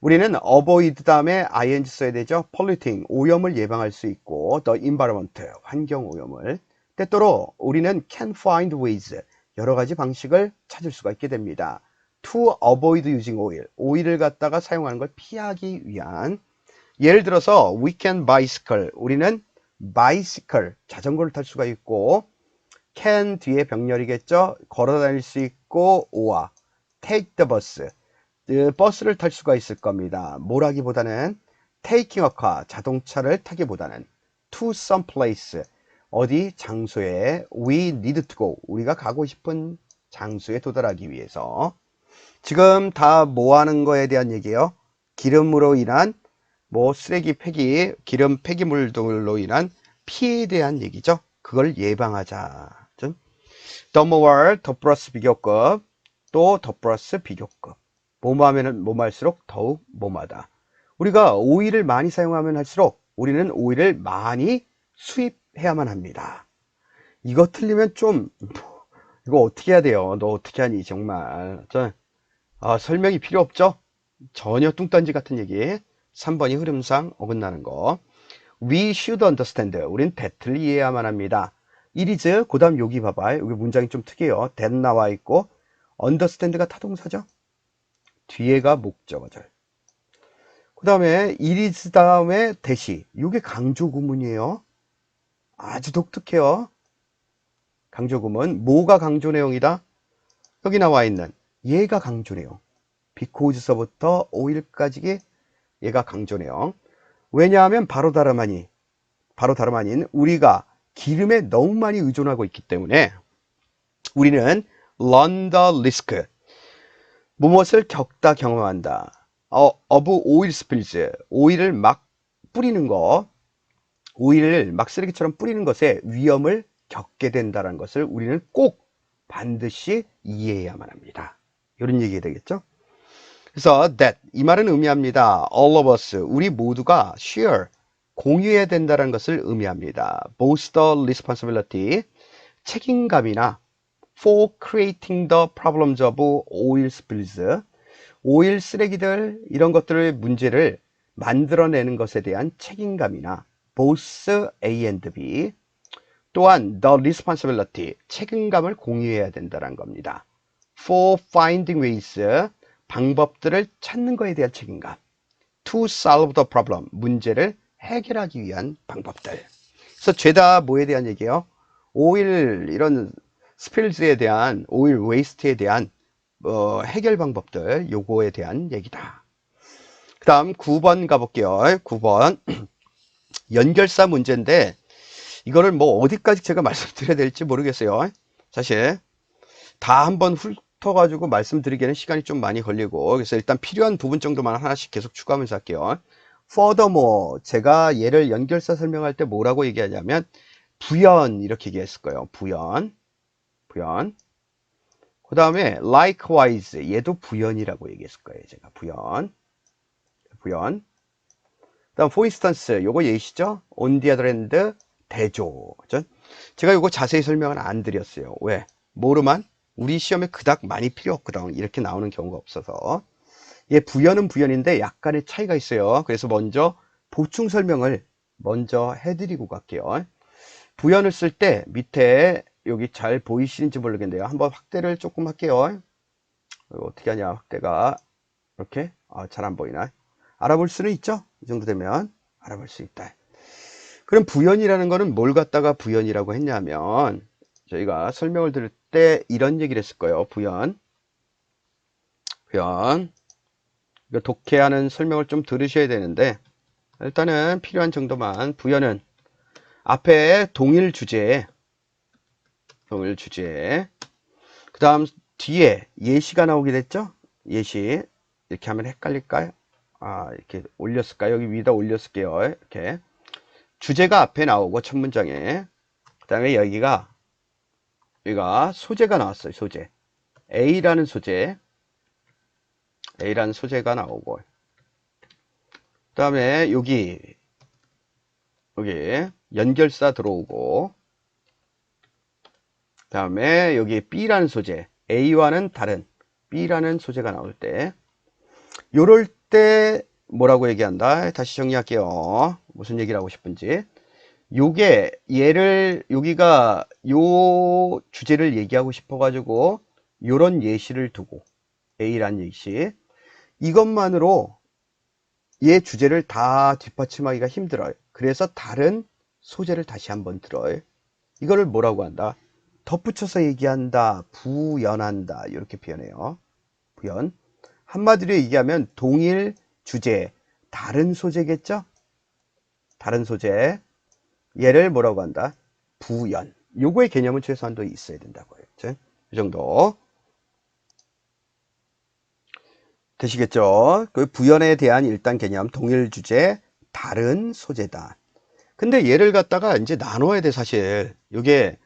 우리는 avoid 다음에 ing 써야 되죠. polluting 오염을 예방할 수 있고 the environment 환경 오염을 때때로 우리는 can find ways 여러 가지 방식을 찾을 수가 있게 됩니다. to avoid using 오일을 갖다가 사용하는 걸 피하기 위한 예를 들어서 we can bicycle 우리는 bicycle 자전거를 탈 수가 있고 can 뒤에 병렬이겠죠. 걸어 다닐 수 있고 or take the bus 버스를 탈 수가 있을 겁니다. 뭐라기보다는 taking a car 자동차를 타기보다는 to some place 어디 장소에 we need to go 우리가 가고 싶은 장소에 도달하기 위해서 지금 다 뭐 하는 거에 대한 얘기예요? 기름으로 인한 뭐 쓰레기 폐기, 기름 폐기물들로 인한 피해에 대한 얘기죠. 그걸 예방하자. 더 more, 더 플러스 비교급, 또 더 플러스 비교급. 뭐뭐하면은 뭐뭐할수록 더욱 뭐뭐하다. 우리가 오일을 많이 사용하면 할수록 우리는 오일을 많이 수입해야만 합니다. 이거 틀리면 좀 이거 어떻게 해야 돼요? 너 어떻게 하니 정말. 설명이 필요 없죠? 전혀 뚱딴지 같은 얘기. 3번이 흐름상 어긋나는 거. We should understand. 우린 that을 이해해야만 합니다. It is, 그 다음 여기 봐봐요. 여기 문장이 좀 특이해요. that 나와 있고 understand가 타동사죠. 뒤에가 목적어절. 그 다음에 it is 다음에 that이. 이게 강조구문이에요. 아주 독특해요. 강조구문. 뭐가 강조 내용이다? 여기 나와 있는 얘가 강조 내용. because서부터 oil까지 얘가 강조 내용. 왜냐하면 바로 다름 아닌 우리가 기름에 너무 많이 의존하고 있기 때문에 우리는 run the risk, 무엇을 겪다 경험한다. of oil spills, 오일을 막 뿌리는 거, 오일을 막 쓰레기처럼 뿌리는 것에 위험을 겪게 된다는 것을 우리는 꼭 반드시 이해해야만 합니다. 이런 얘기가 되겠죠. 그래서 that, 이 말은 의미합니다. all of us, 우리 모두가 share, 공유해야 된다는 것을 의미합니다. both the responsibility, 책임감이나 for creating the problems of oil spills, 오일 쓰레기들 이런 것들의 문제를 만들어내는 것에 대한 책임감이나 both A and B, 또한 the responsibility, 책임감을 공유해야 된다는 겁니다. for finding ways, 방법들을 찾는 것에 대한 책임감. to solve the problem, 문제를 해결하기 위한 방법들. 그래서 죄다 뭐에 대한 얘기예요? 오일 이런 스필즈에 대한, 오일 웨이스트에 대한 해결 방법들, 요거에 대한 얘기다. 그 다음 9번 가볼게요. 9번 연결사 문제인데 이거를 뭐 어디까지 제가 말씀드려야 될지 모르겠어요. 사실 다 한번 훑어가지고 말씀드리기에는 시간이 좀 많이 걸리고, 그래서 일단 필요한 부분 정도만 하나씩 계속 추가하면서 할게요. Furthermore, 제가 얘를 연결사 설명할 때 뭐라고 얘기하냐면 부연 이렇게 얘기했을 거예요. 부연. 그 다음에 likewise, 얘도 부연이라고 얘기했을 거예요. 제가 부연. 그다음 for instance, 요거 예시죠? on the other hand, 대조. 제가 요거 자세히 설명은 안 드렸어요. 왜? 모르만 우리 시험에 그닥 많이 필요 없거든. 이렇게 나오는 경우가 없어서. 얘 부연은 부연인데 약간의 차이가 있어요. 그래서 먼저 보충 설명을 먼저 해드리고 갈게요. 부연을 쓸 때 밑에 여기 잘 보이시는지 모르겠는데요. 한번 확대를 조금 할게요. 어떻게 하냐, 확대가. 이렇게. 잘 안 보이나? 알아볼 수는 있죠? 이 정도 되면 알아볼 수 있다. 그럼 부연이라는 거는 뭘 갖다가 부연이라고 했냐면, 저희가 설명을 들을 때 이런 얘기를 했을 거예요. 부연. 이거 독해하는 설명을 좀 들으셔야 되는데, 일단은 필요한 정도만. 부연은 앞에 동일 주제, 그 다음 뒤에 예시가 나오게 됐죠? 예시. 이렇게 하면 헷갈릴까요? 이렇게 올렸을까요? 여기 위에다 올렸을게요. 이렇게. 주제가 앞에 나오고, 첫 문장에. 그 다음에 여기가 소재가 나왔어요. 소재. A라는 소재가 나오고. 그 다음에 여기 연결사 들어오고. 그 다음에 여기 B라는 소재. A와는 다른 B라는 소재가 나올 때. 요럴 때 뭐라고 얘기한다? 다시 정리할게요. 무슨 얘기를 하고 싶은지. 여기가 요 주제를 얘기하고 싶어가지고 요런 예시를 두고, A란 예시. 이것만으로 얘 주제를 다 뒷받침하기가 힘들어요. 그래서 다른 소재를 다시 한번 들어요. 이거를 뭐라고 한다? 덧붙여서 얘기한다, 부연한다, 이렇게 표현해요. 부연. 한마디로 얘기하면 동일 주제, 다른 소재겠죠? 다른 소재. 얘를 뭐라고 한다? 부연. 요거의 개념은 최소한도 있어야 된다고 했죠. 이 정도. 되시겠죠? 그 부연에 대한 일단 개념, 동일 주제, 다른 소재다. 근데 얘를 갖다가 이제 나눠야 돼, 사실. 이게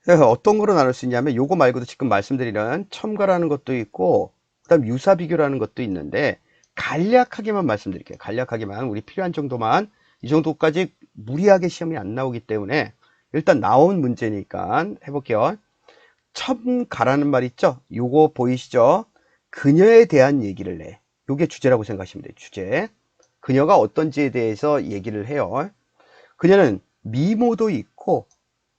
어떤 거로 나눌 수 있냐면 요거 말고도 지금 말씀드리는 첨가라는 것도 있고 그다음 유사 비교라는 것도 있는데 간략하게만 말씀드릴게요. 간략하게만 우리 필요한 정도만 이 정도까지 무리하게 시험이 안 나오기 때문에 일단 나온 문제니까 해볼게요. 첨가라는 말 있죠? 요거 보이시죠? 그녀에 대한 얘기를 해. 요게 주제라고 생각하시면 돼요. 주제. 그녀가 어떤지에 대해서 얘기를 해요. 그녀는 미모도 있고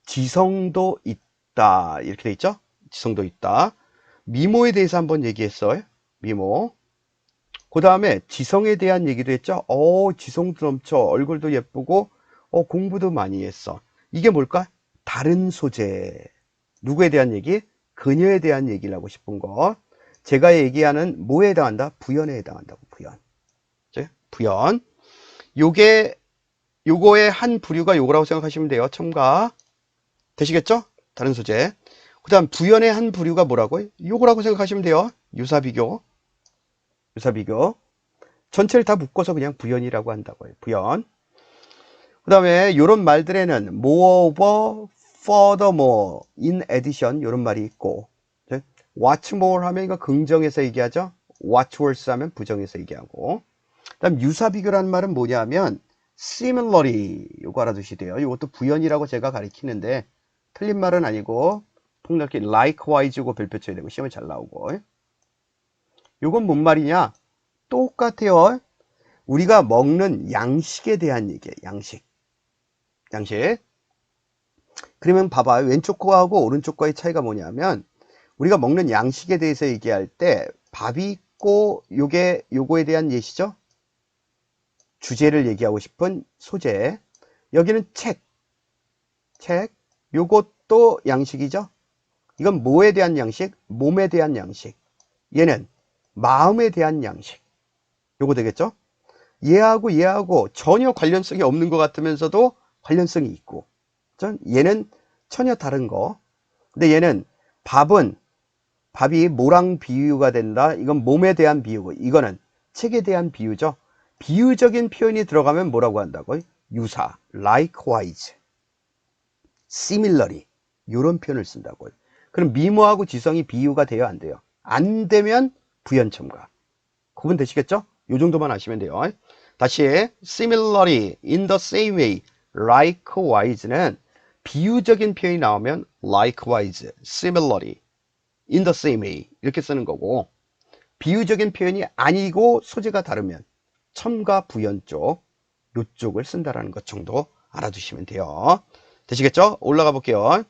지성도 있다. 이렇게 돼 있죠? 지성도 있다. 미모에 대해서 한번 얘기했어요. 미모. 그 다음에 지성에 대한 얘기도 했죠. 지성도 넘쳐. 얼굴도 예쁘고, 공부도 많이 했어. 이게 뭘까? 다른 소재. 누구에 대한 얘기? 그녀에 대한 얘기를 하고 싶은 거. 제가 얘기하는 뭐에 해당한다? 부연에 해당한다고. 부연. 부연. 요거의 한 부류가 요거라고 생각하시면 돼요. 첨가. 되시겠죠? 다른 소재. 그 다음 부연의 한 부류가 뭐라고요? 요거라고 생각하시면 돼요. 유사비교. 유사비교. 전체를 다 묶어서 그냥 부연이라고 한다고요. 부연. 그 다음에 요런 말들에는 moreover, furthermore, in addition 요런 말이 있고 what's more 하면 이거 긍정해서 얘기하죠. what's worse 하면 부정해서 얘기하고 그 다음 유사비교라는 말은 뭐냐면 similarly 요거 알아두시야 돼요. 이것도 부연이라고 제가 가리키는데 틀린 말은 아니고 폭넓게 likewise고 별표 쳐야 되고 시험에 잘 나오고 요건 뭔 말이냐 똑같아요. 우리가 먹는 양식에 대한 얘기예요. 양식 그러면 봐봐요. 왼쪽 거하고 오른쪽 거의 차이가 뭐냐면 우리가 먹는 양식에 대해서 얘기할 때 밥이 있고 요거에 대한 예시죠. 주제를 얘기하고 싶은 소재. 여기는 책 요것도 양식이죠. 이건 뭐에 대한 양식? 몸에 대한 양식. 얘는 마음에 대한 양식. 요거 되겠죠? 얘하고 전혀 관련성이 없는 것 같으면서도 관련성이 있고 얘는 전혀 다른 거. 근데 얘는 밥이 뭐랑 비유가 된다. 이건 몸에 대한 비유고 이거는 책에 대한 비유죠. 비유적인 표현이 들어가면 뭐라고 한다고요? 유사, likewise, similarly 이런 표현을 쓴다고요. 그럼 미모하고 지성이 비유가 돼요? 안 돼요? 안 되면 부연첨가. 구분 되시겠죠? 요 정도만 아시면 돼요. 다시 similarly, in the same way, likewise는 비유적인 표현이 나오면 likewise, similarly, in the same way 이렇게 쓰는 거고 비유적인 표현이 아니고 소재가 다르면 첨가 부연 쪽 요쪽을 쓴다라는 것 정도 알아두시면 돼요. 되시겠죠? 올라가 볼게요.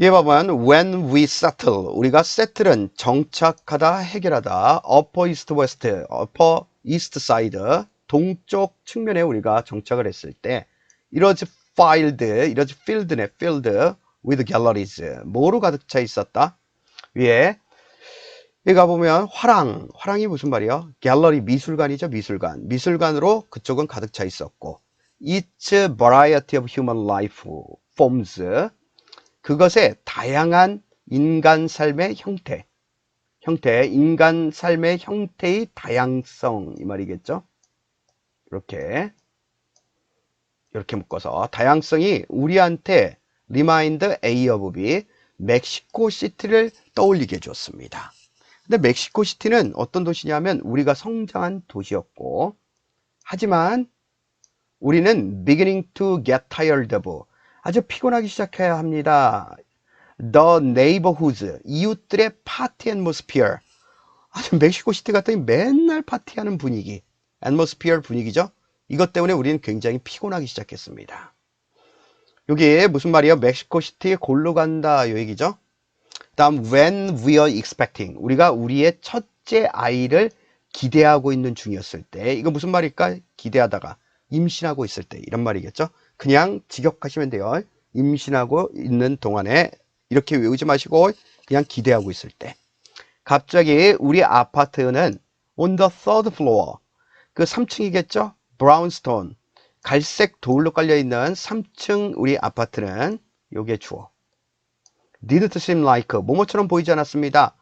얘 봐보면 when we settle 우리가 settle은 정착하다 해결하다 upper east west upper east side 동쪽 측면에 우리가 정착을 했을 때 it was filled with galleries 뭐로 가득 차 있었다? 위에 여기 가보면 화랑이 무슨 말이야? 갤러리 미술관이죠. 미술관으로 그쪽은 가득 차 있었고 its variety of human life forms 그것의 다양한 인간 삶의 형태, 인간 삶의 형태의 다양성 이 말이겠죠. 이렇게 묶어서 다양성이 우리한테 remind A of B 멕시코 시티를 떠올리게 해줬습니다. 근데 멕시코 시티는 어떤 도시냐면 우리가 성장한 도시였고 하지만 우리는 beginning to get tired of 아주 피곤하기 시작해야 합니다. The neighborhoods 이웃들의 파티 atmosphere 아주 멕시코 시티 같더니 맨날 파티하는 분위기 atmosphere 분위기죠. 이것 때문에 우리는 굉장히 피곤하기 시작했습니다. 여기 무슨 말이에요? 멕시코 시티에 골로 간다 이 얘기죠. 다음 when we are expecting 우리가 우리의 첫째 아이를 기대하고 있는 중이었을 때 이거 무슨 말일까? 기대하다가 임신하고 있을 때 이런 말이겠죠. 그냥 직역하시면 돼요. 임신하고 있는 동안에 이렇게 외우지 마시고 그냥 기대하고 있을 때 갑자기 우리 아파트는 on the third floor 그 3층이겠죠. brownstone 갈색 돌로 깔려있는 3층 우리 아파트는 요게 주어 didn't seem like 뭐뭐처럼 보이지 않았습니다.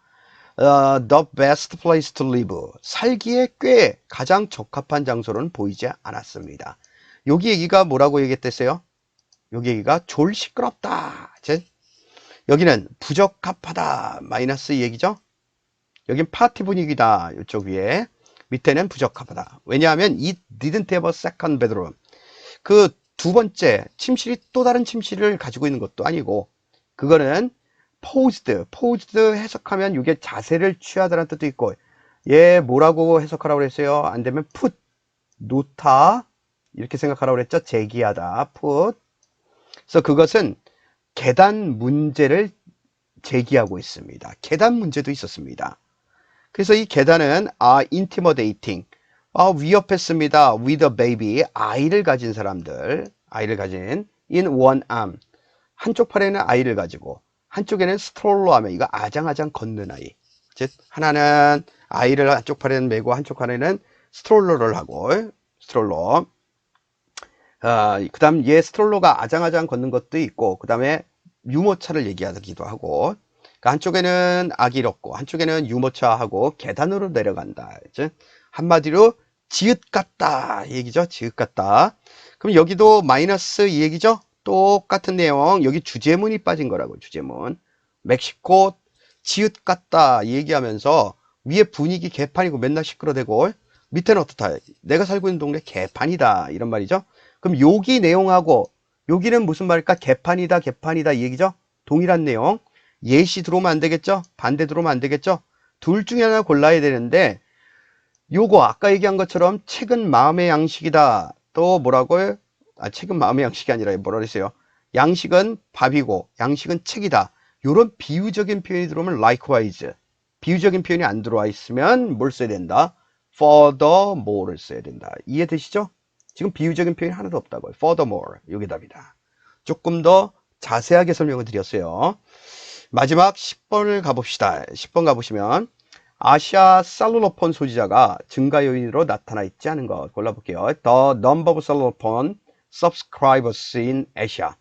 The best place to live. 살기에 꽤 가장 적합한 장소로는 보이지 않았습니다. 여기 얘기가 뭐라고 얘기했댔어요? 여기 얘기가 졸 시끄럽다. 여기는 부적합하다. 마이너스 얘기죠? 여긴 파티 분위기다. 이쪽 위에. 밑에는 부적합하다. 왜냐하면 it didn't have a second bedroom. 그 두 번째 침실이 또 다른 침실을 가지고 있는 것도 아니고, 그거는 posed 해석하면 이게 자세를 취하다는 뜻도 있고, 얘 뭐라고 해석하라고 그랬어요? 안 되면 put, 놓다 이렇게 생각하라고 그랬죠? 제기하다, put. 그래서 그것은 계단 문제를 제기하고 있습니다. 계단 문제도 있었습니다. 그래서 이 계단은 intimidating, 위협했습니다. with a baby, 아이를 가진 사람들, 아이를 가진 in one arm, 한쪽 팔에는 아이를 가지고 한쪽에는 스트롤러 하면 이거 아장아장 걷는 아이. 즉 하나는 아이를 한쪽 팔에는 메고 한쪽 팔에는 스트롤러를 하고, 스트롤러. 그 다음 얘 스트롤러가 아장아장 걷는 것도 있고, 그 다음에 유모차를 얘기하기도 하고, 그러니까 한쪽에는 아기를 얻고 한쪽에는 유모차하고 계단으로 내려간다. 즉 한마디로 지읒 같다 얘기죠. 지읒 같다. 그럼 여기도 마이너스 이 얘기죠. 똑같은 내용. 여기 주제문이 빠진 거라고. 주제문. 멕시코 지읒 같다 얘기하면서 위에 분위기 개판이고 맨날 시끄러대고 밑에는 어떻다. 내가 살고 있는 동네 개판이다 이런 말이죠. 그럼 여기 내용하고 여기는 무슨 말일까? 개판이다 개판이다 이 얘기죠. 동일한 내용. 예시 들어오면 안 되겠죠? 반대 들어오면 안 되겠죠? 둘 중에 하나 골라야 되는데, 요거 아까 얘기한 것처럼 책은 마음의 양식이다. 또 뭐라고요? 책은 마음의 양식이 아니라 뭐라 그랬어요? 양식은 밥이고 양식은 책이다. 요런 비유적인 표현이 들어오면 likewise. 비유적인 표현이 안 들어와 있으면 뭘 써야 된다? furthermore를 써야 된다. 이해되시죠? 지금 비유적인 표현이 하나도 없다고요. furthermore. 요게 답이다. 조금 더 자세하게 설명을 드렸어요. 마지막 10번을 가봅시다. 10번 가보시면 아시아 셀룰러폰 소지자가 증가 요인으로 나타나 있지 않은 것 골라볼게요. The number of cellular phone subscribers in Asia.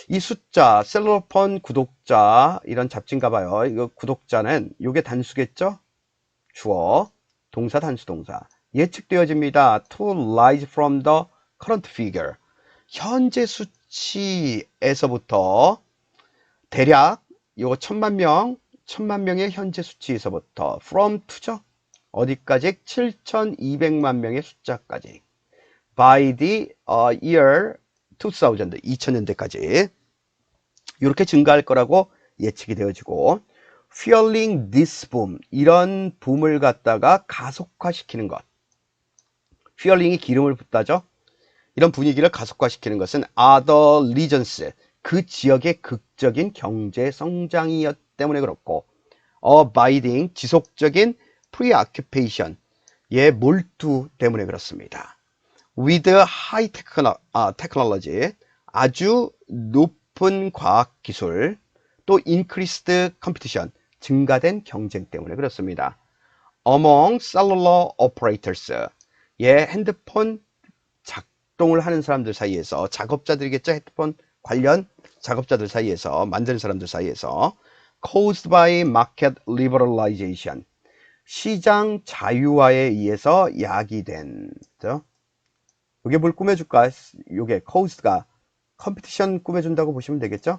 이 숫자 셀룰러폰 구독자 이런 잡지인가 봐요. 이거 구독자는 이게 단수겠죠? 주어, 동사 단수 동사. 예측되어집니다. To rise from the current figure. 현재 수치에서부터 대략 요거 1000만 명의 현재 수치에서부터 from to죠. 어디까지? 7200만 명의 숫자까지. by the year 2000, 2000년대까지 이렇게 증가할 거라고 예측이 되어지고, fueling this boom, 이런 붐을 갖다가 가속화시키는 것. fueling이 기름을 붓다죠. 이런 분위기를 가속화시키는 것은 other regions, 그 지역의 극적인 경제 성장이었기 때문에 그렇고, abiding, 지속적인 preoccupation, 의 몰두 때문에 그렇습니다. with high technology, 아주 높은 과학기술, 또 increased competition, 증가된 경쟁 때문에 그렇습니다. among cellular operators, 핸드폰 작동을 하는 사람들 사이에서, 작업자들이겠죠. 핸드폰 관련 작업자들 사이에서, 만드는 사람들 사이에서 caused by market liberalization, 시장 자유화에 의해서 야기된, 이게 뭘 꾸며줄까? 이게 caused가 컴피티션 꾸며준다고 보시면 되겠죠.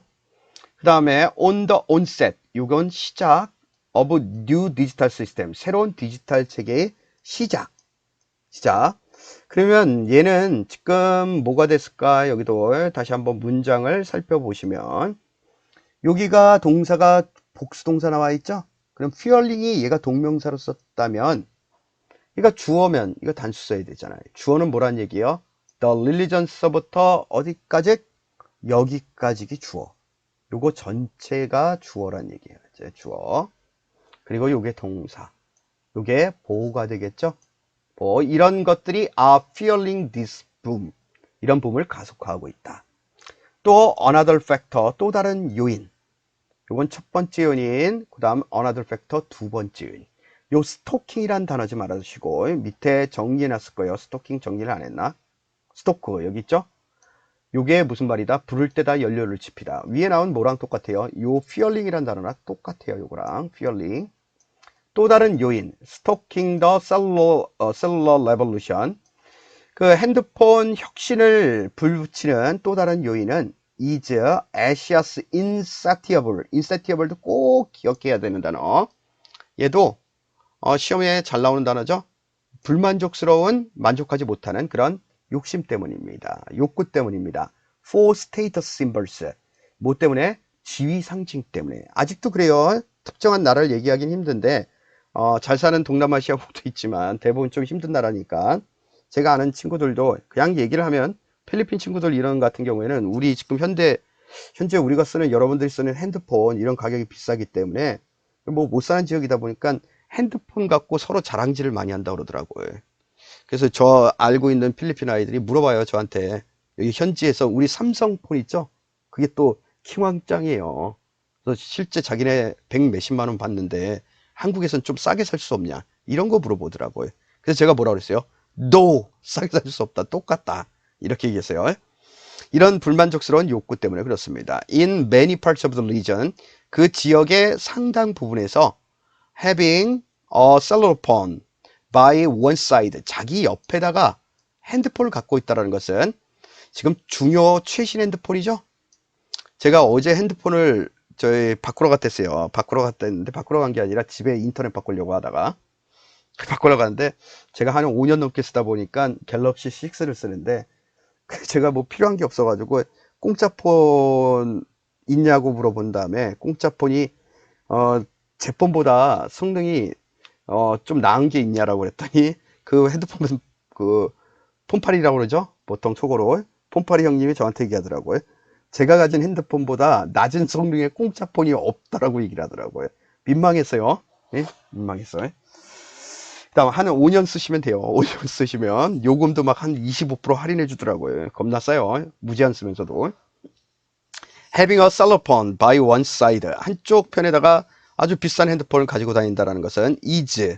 그 다음에 on the onset, 이건 시작 of new digital system, 새로운 디지털 체계의 시작. 그러면 얘는 지금 뭐가 됐을까? 여기도 다시 한번 문장을 살펴보시면 여기가 동사가 복수동사 나와 있죠? 그럼 fueling이 얘가 동명사로 썼다면 얘가 주어면 이거 단수 써야 되잖아요. 주어는 뭐란 얘기예요? The religions부터 어디까지? 여기까지가 주어. 요거 전체가 주어란 얘기예요. 주어. 그리고 요게 동사. 요게 보호가 되겠죠? 이런 것들이 are fueling this boom. 이런 붐을 가속화하고 있다. 또 another factor, 또 다른 요인. 요건 첫 번째 요인, 그 다음 another factor 두 번째 요인. 요 스토킹이란 단어 좀 알아두시고, 밑에 정리해놨을 거예요. 스토킹 정리를 안 했나? 스토크 여기 있죠? 요게 무슨 말이다? 부를 때다 연료를 지피다. 위에 나온 뭐랑 똑같아요? 요 fueling이란 단어랑 똑같아요. 요거랑 fueling. 또 다른 요인, Stalking the cellular revolution. 그 핸드폰 혁신을 불붙이는 또 다른 요인은 is Asia's insatiable. insatiable도 꼭 기억해야 되는 단어. 얘도 시험에 잘 나오는 단어죠. 불만족스러운, 만족하지 못하는 그런 욕심 때문입니다. 욕구 때문입니다. For status symbols. 뭐 때문에? 지위 상징 때문에. 아직도 그래요. 특정한 나라를 얘기하긴 힘든데 잘 사는 동남아시아국도 있지만 대부분 좀 힘든 나라니까 제가 아는 친구들도 그냥 얘기를 하면 필리핀 친구들 이런 같은 경우에는 우리 지금 현재 우리가 쓰는 여러분들이 쓰는 핸드폰 이런 가격이 비싸기 때문에 뭐 못 사는 지역이다 보니까 핸드폰 갖고 서로 자랑질을 많이 한다고 그러더라고요. 그래서 저 알고 있는 필리핀 아이들이 물어봐요, 저한테. 여기 현지에서 우리 삼성폰 있죠? 그게 또 킹왕짱이에요. 그래서 실제 자기네 100 몇십만 원 받는데 한국에선 좀 싸게 살 수 없냐? 이런 거 물어보더라고요. 그래서 제가 뭐라 그랬어요? No! 싸게 살 수 없다. 똑같다. 이렇게 얘기했어요. 이런 불만족스러운 욕구 때문에 그렇습니다. In many parts of the region, 그 지역의 상당 부분에서 having a cellular phone by one side, 자기 옆에다가 핸드폰을 갖고 있다는 것은 지금 중요 최신 핸드폰이죠. 제가 어제 핸드폰을 저희 바꾸러 갔댔어요. 바꾸러 갔댔는데 바꾸러 간 게 아니라 집에 인터넷 바꾸려고 하다가 바꾸러 갔는데 제가 한 5년 넘게 쓰다 보니까 갤럭시 6를 쓰는데 제가 뭐 필요한 게 없어가지고 공짜폰 있냐고 물어본 다음에 공짜폰이 제 폰보다 성능이 좀 나은 게 있냐라고 그랬더니 그 핸드폰 그 폰팔이라고 그러죠. 보통 속어로 폰팔이 형님이 저한테 얘기하더라고요. 제가 가진 핸드폰보다 낮은 성능의 공짜폰이 없다라고 얘기를 하더라고요. 민망했어요. 예? 민망했어요. 그다음 한 5년 쓰시면 돼요. 5년 쓰시면 요금도 막 한 25% 할인해 주더라고요. 겁나 싸요. 무제한 쓰면서도. Having a cellular phone by one side. 한쪽 편에다가 아주 비싼 핸드폰을 가지고 다닌다는 것은 is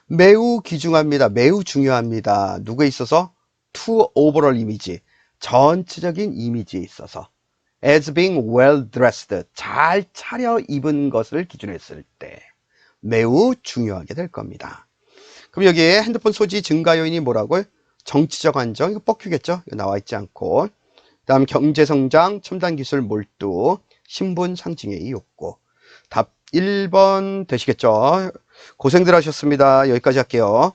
매우 귀중합니다. 매우 중요합니다. 누구에 있어서? To overall image. 전체적인 이미지에 있어서. As being well dressed. 잘 차려입은 것을 기준으로 했을 때 매우 중요하게 될 겁니다. 그럼 여기에 핸드폰 소지 증가 요인이 뭐라고요? 정치적 안정, 이거 뻑큐겠죠? 이거 나와 있지 않고. 다음 경제성장, 첨단기술 몰두, 신분 상징의 욕구. 답 1번 되시겠죠? 고생들 하셨습니다. 여기까지 할게요.